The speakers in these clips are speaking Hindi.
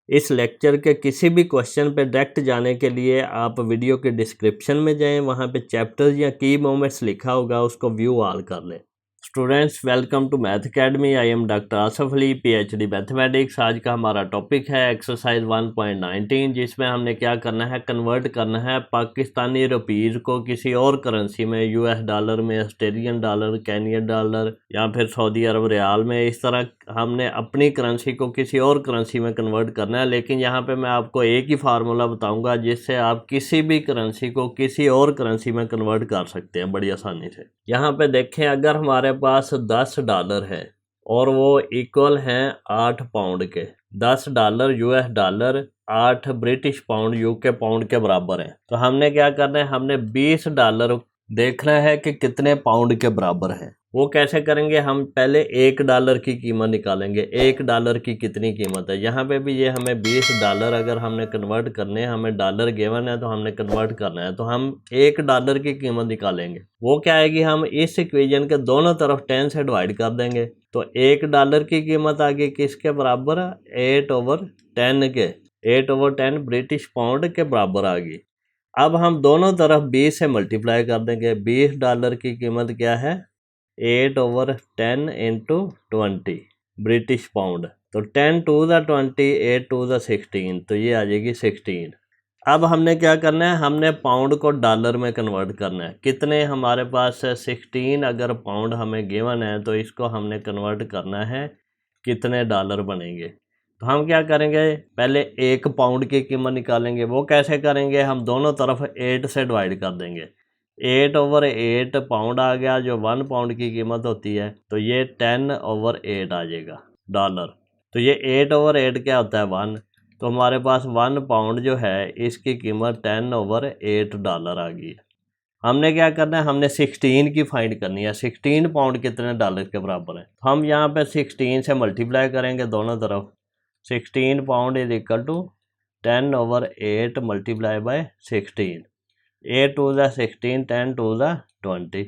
इस लेक्चर के किसी भी क्वेश्चन पे डायरेक्ट जाने के लिए आप वीडियो के डिस्क्रिप्शन में जाएं, वहाँ पे चैप्टर्स या की मोमेंट्स लिखा होगा, उसको व्यू ऑल कर लें। Students, welcome to math academy. I am doctor Asaf Ali, PhD mathematics. आज का हमारा टॉपिक है एक्सरसाइज 1.19, जिसमें हमने क्या करना है, कन्वर्ट करना है पाकिस्तानी रुपीज़ को किसी और करेंसी में, यूएस डॉलर में, ऑस्ट्रेलियन डॉलर, केनियन डॉलर या फिर सऊदी अरब रियाल में। इस तरह हमने अपनी करेंसी को किसी और करेंसी में कन्वर्ट करना है। लेकिन यहाँ पे मैं आपको एक ही फार्मूला बताऊँगा जिससे आप किसी भी करेंसी को किसी और करेंसी में कन्वर्ट कर सकते हैं बड़ी आसानी से। यहाँ पे देखें, अगर हमारे पास 10 डॉलर है और वो इक्वल हैं 8 पाउंड के, 10 dollar US dollar 8 British pound UK pound के बराबर हैं, तो हमने क्या करना है, हमने 20 डॉलर देखना है कि कितने पाउंड के बराबर हैं। वो कैसे करेंगे, हम पहले 1 डॉलर की कीमत निकालेंगे। 1 डॉलर की कितनी कीमत है, यहाँ पे भी ये हमें 20 डॉलर अगर हमने कन्वर्ट करने हैं, हमें डॉलर गिवन है तो हमने कन्वर्ट करना है, तो हम 1 डॉलर की कीमत निकालेंगे। वो क्या आएगी, हम इस इक्वेशन के दोनों तरफ 10 से डिवाइड कर देंगे, तो 1 डॉलर की कीमत आ गई किसके बराबर, 8/10 के, 8/10 ब्रिटिश पाउंड के बराबर आ गई। अब हम दोनों तरफ 20 से मल्टीप्लाई कर देंगे। 20 डॉलर की कीमत क्या है, 8/10 इंटू 20 ब्रिटिश पाउंड, तो 10 टू द 20, 8 टू द 16, तो ये आ जाएगी 16। अब हमने क्या करना है, हमने पाउंड को डॉलर में कन्वर्ट करना है। कितने हमारे पास है, 16 अगर पाउंड हमें गिवन है तो इसको हमने कन्वर्ट करना है, कितने डॉलर बनेंगे। तो हम क्या करेंगे, पहले 1 पाउंड की कीमत निकालेंगे। वो कैसे करेंगे, हम दोनों तरफ 8 से डिवाइड कर देंगे। 8/8 पाउंड आ गया, जो 1 पाउंड की कीमत होती है, तो ये 10/8 आ जाएगा डॉलर। तो ये 8/8 क्या होता है, 1, तो हमारे पास 1 पाउंड जो है इसकी कीमत 10/8 डॉलर आ गई है। हमने क्या करना है, हमने 16 की फाइंड करनी है। 16 पाउंड कितने डॉलर के बराबर है, हम यहाँ पे 16 से मल्टीप्लाई करेंगे दोनों तरफ। 16 pound is equal to 10/8 multiply by 16, 8 to the 16, 10 to the 20,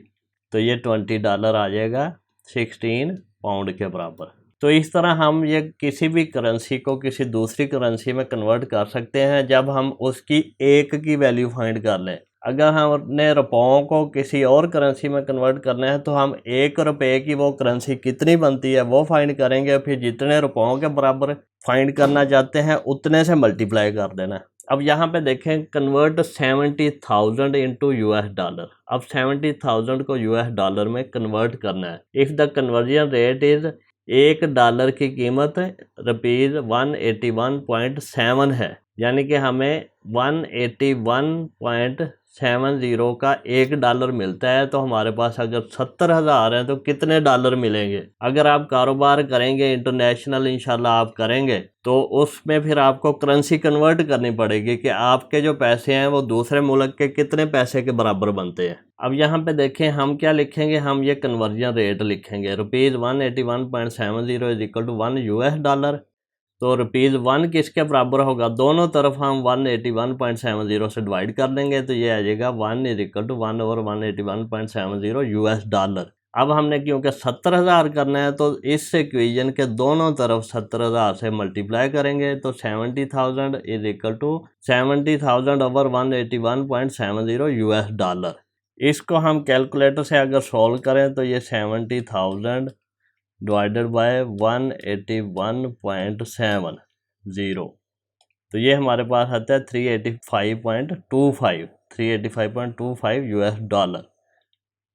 तो ये 20 डॉलर आ जाएगा 16 पाउंड के बराबर। तो इस तरह हम ये किसी भी करेंसी को किसी दूसरी करेंसी में कन्वर्ट कर सकते हैं जब हम उसकी 1 की वैल्यू फाइंड कर लें। अगर हम अपने रुपयों को किसी और करेंसी में कन्वर्ट करना है तो हम 1 रुपये की वो करेंसी कितनी बनती है वो फाइंड करेंगे, फिर जितने रुपयों के बराबर फाइंड करना चाहते हैं उतने से मल्टीप्लाई कर देना। अब यहाँ पे देखें, कन्वर्ट 70,000 इंटू यूएस डॉलर। अब 70,000 को यूएस डॉलर में कन्वर्ट करना है। If the conversion rate is, 1 dollar की कीमत ₹181.7 है, यानी कि हमें 181.70 का 1 डॉलर मिलता है। तो हमारे पास अगर 70,000 हैं तो कितने डॉलर मिलेंगे। अगर आप कारोबार करेंगे इंटरनेशनल, इंशाल्लाह आप करेंगे, तो उसमें फिर आपको करेंसी कन्वर्ट करनी पड़ेगी कि आपके जो पैसे हैं वो दूसरे मुल्क के कितने पैसे के बराबर बनते हैं। अब यहाँ पे देखें, हम क्या लिखेंगे, हम ये कन्वर्जन रेट लिखेंगे। ₹181.70 is equal to 1 US dollar, तो ₹1 किसके बराबर होगा, दोनों तरफ हम 181.70 से डिवाइड कर देंगे, तो ये आ जाएगा 1 is equal to 1/181.70 US dollar. अब हमने क्योंकि 70,000 करना है तो इस इक्वेशन के दोनों तरफ 70,000 से मल्टीप्लाई करेंगे, तो 70,000 is equal to 70,000/181.70 US dollar. इसको हम कैलकुलेटर से अगर सॉल्व करें तो ये 70,000 डिवाइडेड बाय 181.70, तो ये हमारे पास आता है 385.25 यूएस डॉलर।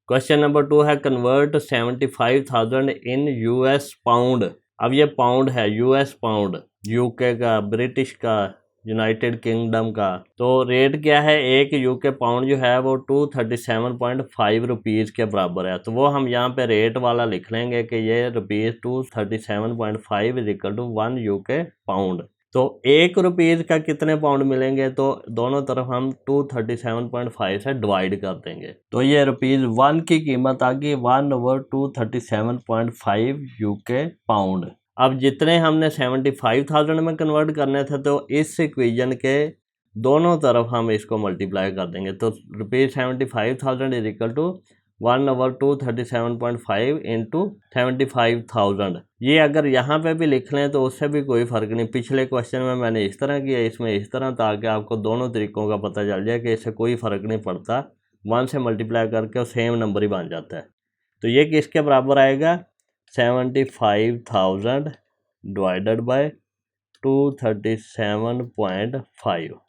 क्वेश्चन नंबर 2 है, कन्वर्ट 75,000 इन यूएस पाउंड। अब ये पाउंड है, यूएस पाउंड, यूके का, ब्रिटिश का, यूनाइटेड किंगडम का। तो रेट क्या है, 1 यूके पाउंड जो है वो 237.5 रुपीज़ के बराबर है। तो वो हम यहाँ पे रेट वाला लिख लेंगे कि ये ₹237.5 is equal to 1 UK pound. तो 1 रुपीज़ का कितने पाउंड मिलेंगे, तो दोनों तरफ हम 237.5 से डिवाइड कर देंगे, तो ये ₹1 की कीमत आ गई 1/237.5 यूके पाउंड। अब जितने हमने 75,000 में कन्वर्ट करने थे तो इस इक्वेशन के दोनों तरफ हम इसको मल्टीप्लाई कर देंगे, तो ₹75,000 इज इक्वल टू 1/237.5 इंटू 75,000। ये अगर यहाँ पे भी लिख लें तो उससे भी कोई फ़र्क नहीं। पिछले क्वेश्चन में मैंने इस तरह किया, इसमें इस तरह, ताकि आपको दोनों तरीक़ों का पता चल जाए कि इससे कोई फ़र्क नहीं पड़ता, 1 से मल्टीप्लाई करके वो सेम नंबर ही बन जाता है। तो ये किसके बराबर आएगा? 75,000 डिवाइडेड बाय 237.5।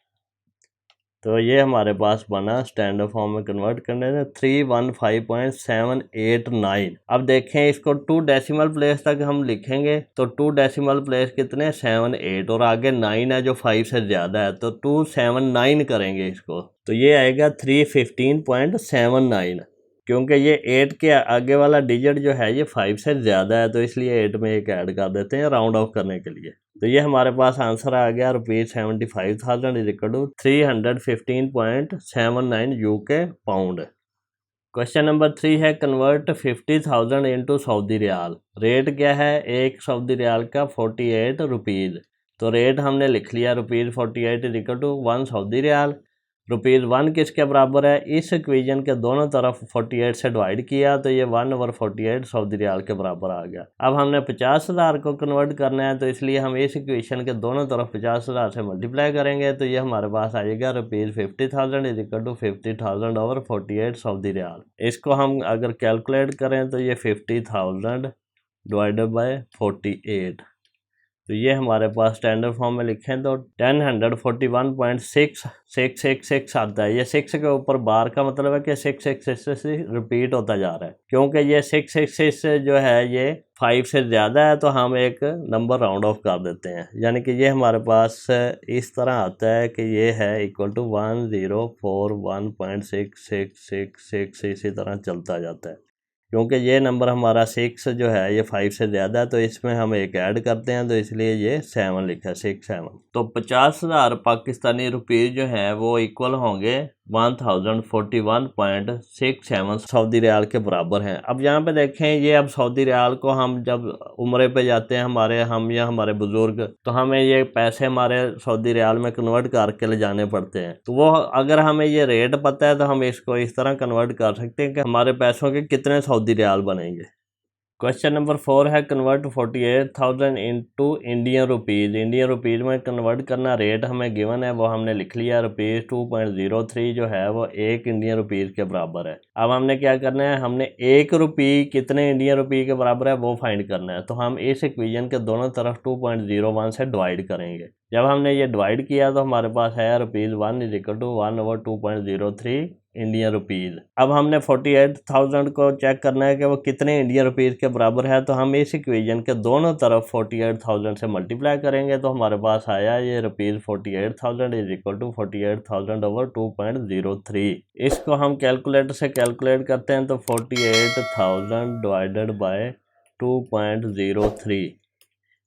तो ये हमारे पास बना, स्टैंडर्ड फॉर्म में कन्वर्ट करने से 315.789। अब देखें इसको 2 डेसिमल प्लेस तक हम लिखेंगे तो 2 डेसिमल प्लेस कितने? 7 8 और आगे 9 है जो 5 से ज़्यादा है, तो 279 करेंगे इसको, तो ये आएगा 315.79। क्योंकि ये 8 के आगे वाला डिजिट जो है ये 5 से ज़्यादा है, तो इसलिए 8 में एक ऐड कर देते हैं राउंड ऑफ करने के लिए। तो ये हमारे पास आंसर आ गया ₹75,000 is equal to 315.79 UK pound. Question number 3 है convert 50,000 into Saudi riyal. Rate क्या है? एक सऊदी रियाल का 48 रुपीज़। तो रेट हमने लिख लिया ₹48 is equal to 1 Saudi riyal. ₹1 किसके बराबर है? इस इक्वेशन के दोनों तरफ 48 से डिवाइड किया तो ये 1/48 सऊदी रियाल के बराबर आ गया। अब हमने 50,000 को कन्वर्ट करना है, तो इसलिए हम इस इक्वेशन के दोनों तरफ 50,000 से मल्टीप्लाई करेंगे, तो ये हमारे पास आएगा ₹50,000 is equal to 50,000/48 Saudi riyal. इसको हम अगर कैलकुलेट करें तो ये 50,000 डिवाइडेड बाय 48, तो ये हमारे पास स्टैंडर्ड फॉर्म में लिखें तो 1041.6666 आता है। ये 6 के ऊपर बार का मतलब है कि 666 रिपीट होता जा रहा है, क्योंकि ये 666 जो है ये 5 से ज़्यादा है, तो हम एक नंबर राउंड ऑफ कर देते हैं। यानी कि ये हमारे पास इस तरह आता है कि ये है इक्वल टू 1041.6666, इसी तरह चलता जाता है। क्योंकि ये नंबर हमारा 6 जो है ये 5 से ज़्यादा है, तो इसमें हम एक ऐड करते हैं, तो इसलिए ये 7 लिखा है, 6 7। तो 50,000 पाकिस्तानी रुपीज़ जो है वो इक्वल होंगे 1041.67 सऊदी रियाल के बराबर हैं। अब यहाँ पे देखें, ये अब सऊदी रियाल को हम जब उम्रे पे जाते हैं हम या हमारे बुज़ुर्ग, तो हमें ये पैसे हमारे सऊदी रियाल में कन्वर्ट करके ले जाने पड़ते हैं। तो वो अगर हमें ये रेट पता है तो हम इसको इस तरह कन्वर्ट कर सकते हैं कि हमारे पैसों के कितने सऊदी रियाल बनेंगे। क्वेश्चन नंबर 4 है convert 48,000 into Indian rupees. Indian rupees में कन्वर्ट करना, रेट हमें गिवन है वो हमने लिख लिया, ₹2.03 जो है वो 1 इंडियन रुपीज़ के बराबर है। अब हमने क्या करना है, हमने 1 रुपये कितने इंडियन रुपये के बराबर है वो फाइंड करना है। तो हम इस इक्वेशन के दोनों तरफ 2.01 से डिवाइड करेंगे। जब हमने ये डिवाइड किया तो हमारे पास है ₹1 is equal to 1/2.03 Indian rupees. अब हमने 48,000 को चेक करना है कि वो कितने इंडियन रुपीज़ के बराबर है, तो हम इस इक्वेशन के दोनों तरफ 48,000 से मल्टीप्लाई करेंगे, तो हमारे पास आया ये ₹48,000 इज इक्वल टू 48,000/2.03। इसको हम कैलकुलेटर से कैलकुलेट करते हैं, तो 48,000 डिवाइडेड बाय 2.03,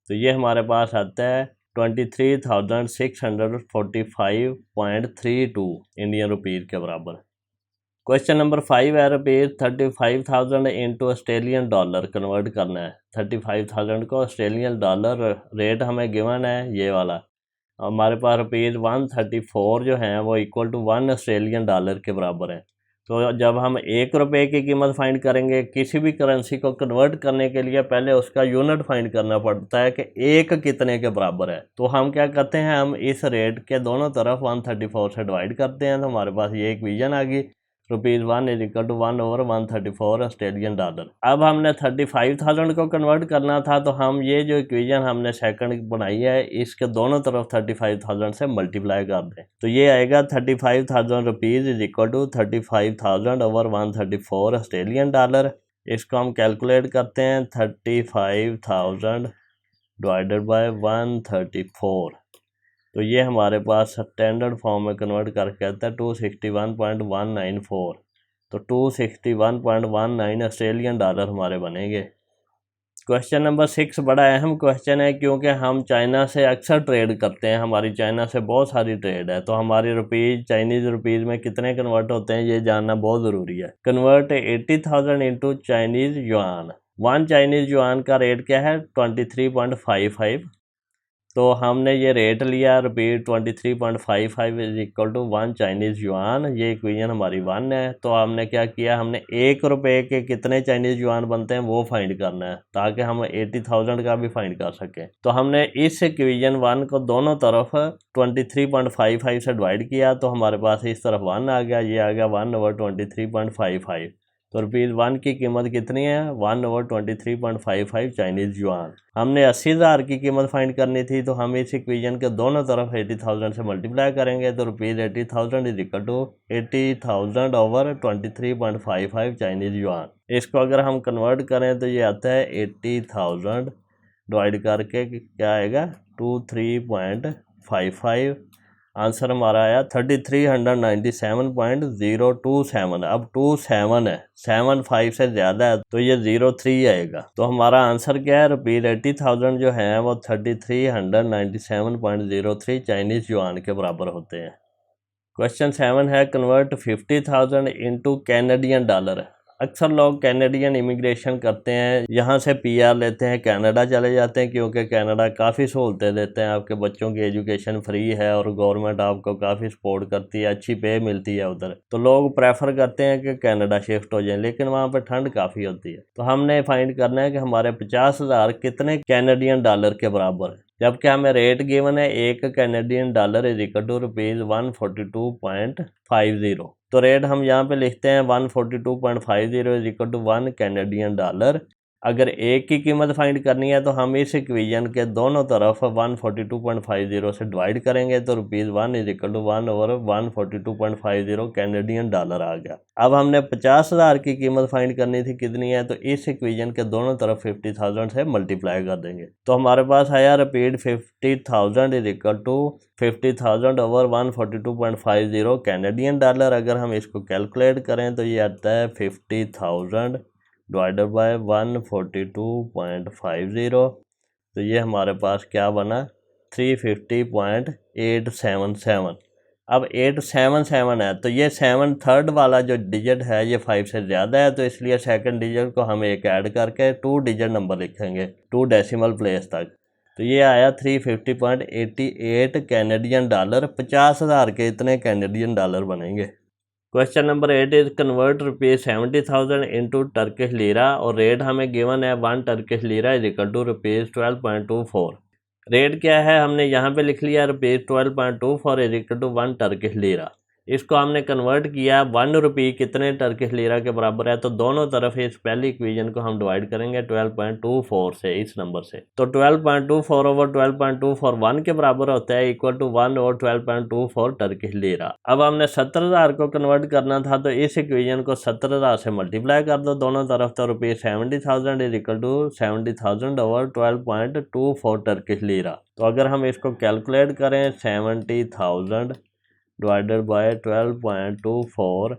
तो ये हमारे पास आता है 23,645.32 इंडियन रुपीज़ के बराबर। क्वेश्चन नंबर 5 है ₹35,000 इंटू ऑस्ट्रेलियन डॉलर कन्वर्ट करना है। 35,000 को ऑस्ट्रेलियन डॉलर, रेट हमें गिवन है ये वाला, हमारे पास ₹134 जो हैं वो इक्वल टू 1 ऑस्ट्रेलियन डॉलर के बराबर है। तो जब हम 1 रुपये की कीमत फाइंड करेंगे, किसी भी करेंसी को कन्वर्ट करने के लिए पहले उसका यूनिट फाइंड करना पड़ता है कि 1 कितने के बराबर है। तो हम क्या करते हैं, हम इस रेट के दोनों तरफ 134 से डिवाइड करते हैं, तो हमारे पास ये इक्वेशन आ गई, ₹1 is equal to 1/134 Australian dollar. अब हमने 35,000 को कन्वर्ट करना था, तो हम ये जो इक्वेशन हमने सेकंड बनाई है इसके दोनों तरफ 35,000 से मल्टीप्लाई कर दें, तो ये आएगा ₹35,000 is equal to 35,000/134 Australian dollar. इसको हम कैलकुलेट करते हैं, 35,000 डिवाइडेड बाय 134, तो ये हमारे पास स्टैंडर्ड फॉर्म में कन्वर्ट करके आता है 261.194, तो 261.19 ऑस्ट्रेलियन डॉलर हमारे बनेंगे। क्वेश्चन नंबर 6 बड़ा अहम क्वेश्चन है, क्योंकि हम चाइना से अक्सर ट्रेड करते हैं, हमारी चाइना से बहुत सारी ट्रेड है, तो हमारी रुपीज़ चाइनीज़ रुपीज़ में कितने कन्वर्ट होते हैं ये जानना बहुत ज़रूरी है। Convert 80,000 into Chinese yuan. 1 Chinese yuan का रेट क्या है? 23.55। तो हमने ये रेट लिया ₹23.55 is equal to 1 Chinese yuan. ये इक्वेशन हमारी 1 है। तो हमने क्या किया, हमने ₹1 के कितने चाइनीज़ युआन बनते हैं वो फाइंड करना है ताकि हम 80,000 का भी फाइंड कर सकें। तो हमने इस इक्वेशन 1 को दोनों तरफ 23.55 से डिवाइड किया तो हमारे पास इस तरफ 1 आ गया, ये आ गया 1/23.55। तो ₹1 की कीमत कितनी है, 1/23.55 चाइनीज़ युआन। हमने 80,000 की कीमत फाइंड करनी थी तो हम इस इक्वेशन के दोनों तरफ 80,000 से मल्टीप्लाई करेंगे तो ₹80,000 is equal to 80,000/23.55 Chinese yuan. इसको अगर हम कन्वर्ट करें तो ये आता है 80,000 डिवाइड करके क्या आएगा 23.55। आंसर हमारा आया 3397.027। अब 27 है, 75 से ज़्यादा है तो ये 03 आएगा। तो हमारा आंसर क्या है, ₹80,000 जो है वो 3397.03 चाइनीज़ युआन के बराबर होते हैं। क्वेश्चन 7 है कन्वर्ट 50,000 इनटू कैनेडियन डॉलर। अक्सर लोग कैनेडियन इमिग्रेशन करते हैं, यहाँ से PR लेते हैं, कनाडा चले जाते हैं क्योंकि कनाडा काफ़ी सहूलतें देते हैं, आपके बच्चों की एजुकेशन फ्री है और गवर्नमेंट आपको काफ़ी सपोर्ट करती है, अच्छी पे मिलती है उधर। तो लोग प्रेफर करते हैं कि कनाडा शिफ्ट हो जाएं, लेकिन वहाँ पर ठंड काफ़ी होती है। तो हमने फाइंड करना है कि हमारे 50,000 कितने कैनेडियन डॉलर के बराबर है। जबकि हमें रेट गिवन है एक Canadian dollar is equal to ₹142.50। तो रेट हम यहाँ पे लिखते हैं 142.50 is equal to 1 Canadian dollar. अगर एक की कीमत फाइंड करनी है तो हम इस इक्वेशन के दोनों तरफ 142.50 से डिवाइड करेंगे तो ₹1 is equal to 1/142.50 Canadian dollar आ गया। अब हमने 50,000 की कीमत फाइंड करनी थी, कितनी है, तो इस इक्वेशन के दोनों तरफ 50,000 से मल्टीप्लाई कर देंगे। तो हमारे पास आया ₹50,000 is equal to 50,000/142.50 Canadian dollar. अगर हम इसको कैलकुलेट करें तो ये आता है 50,000 डिवाइडेड बाय 142.50। तो ये हमारे पास क्या बना 350.877। अब 877 है तो ये 7 थर्ड वाला जो डिजिट है ये 5 से ज़्यादा है, तो इसलिए सेकंड डिजिट को हम एक ऐड करके 2 डिजिट नंबर लिखेंगे 2 डेसिमल प्लेस तक। तो ये आया 350.88 कैनेडियन डॉलर। 50,000 के इतने कैनेडियन डॉलर बनेंगे। Question number 8 is convert ₹70,000 into Turkish lira और रेट हमें गिवन है 1 Turkish lira is equal to ₹12.24। Rate क्या है हमने यहाँ पे लिख लिया ₹12.24 is equal to 1 Turkish lira. इसको हमने कन्वर्ट किया ₹1 कितने टर्किश लीरा के बराबर है, तो दोनों तरफ इस पहली इक्वेशन को हम डिवाइड करेंगे 12.24 से, इस नंबर से। तो 12.24 ओवर 12.24 1 के बराबर होता है equal to 1 over 12.24 Turkish lira. अब हमने 70,000 को कन्वर्ट करना था तो इस इक्वेशन को 70,000 से मल्टीप्लाई कर दो दोनों तरफ, तो ₹70,000 is equal to 70,000 over 12.24 Turkish lira. तो अगर हम इसको कैलकुलेट करें 70,000 डिवाइडेड बाय 12.24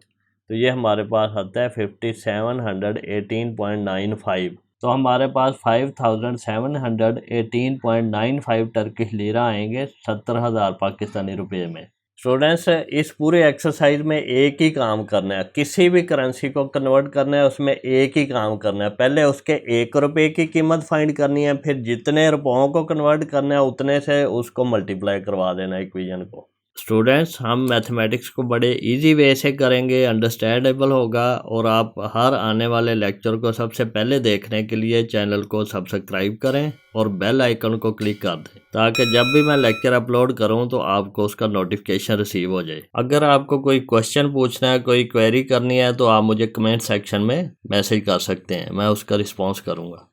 तो ये हमारे पास आता है 5718.95। तो हमारे पास 5718.95 टर्किश लीरा आएंगे 70,000 पाकिस्तानी रुपये में। स्टूडेंट्स इस पूरे एक्सरसाइज में एक ही काम करना है, किसी भी करेंसी को कन्वर्ट करना है उसमें एक ही काम करना है। पहले उसके ₹1 की कीमत फाइंड करनी है, फिर जितने रुपयों को कन्वर्ट करना है उतने से उसको मल्टीप्लाई करवा देना इक्वेशन को। स्टूडेंट्स हम मैथमेटिक्स को बड़े इजी वे से करेंगे, अंडरस्टैंडेबल होगा, और आप हर आने वाले लेक्चर को सबसे पहले देखने के लिए चैनल को सब्सक्राइब करें और बेल आइकन को क्लिक कर दें ताकि जब भी मैं लेक्चर अपलोड करूं तो आपको उसका नोटिफिकेशन रिसीव हो जाए। अगर आपको कोई क्वेश्चन पूछना है, कोई क्वेरी करनी है तो आप मुझे कमेंट सेक्शन में मैसेज कर सकते हैं, मैं उसका रिस्पॉन्स करूँगा।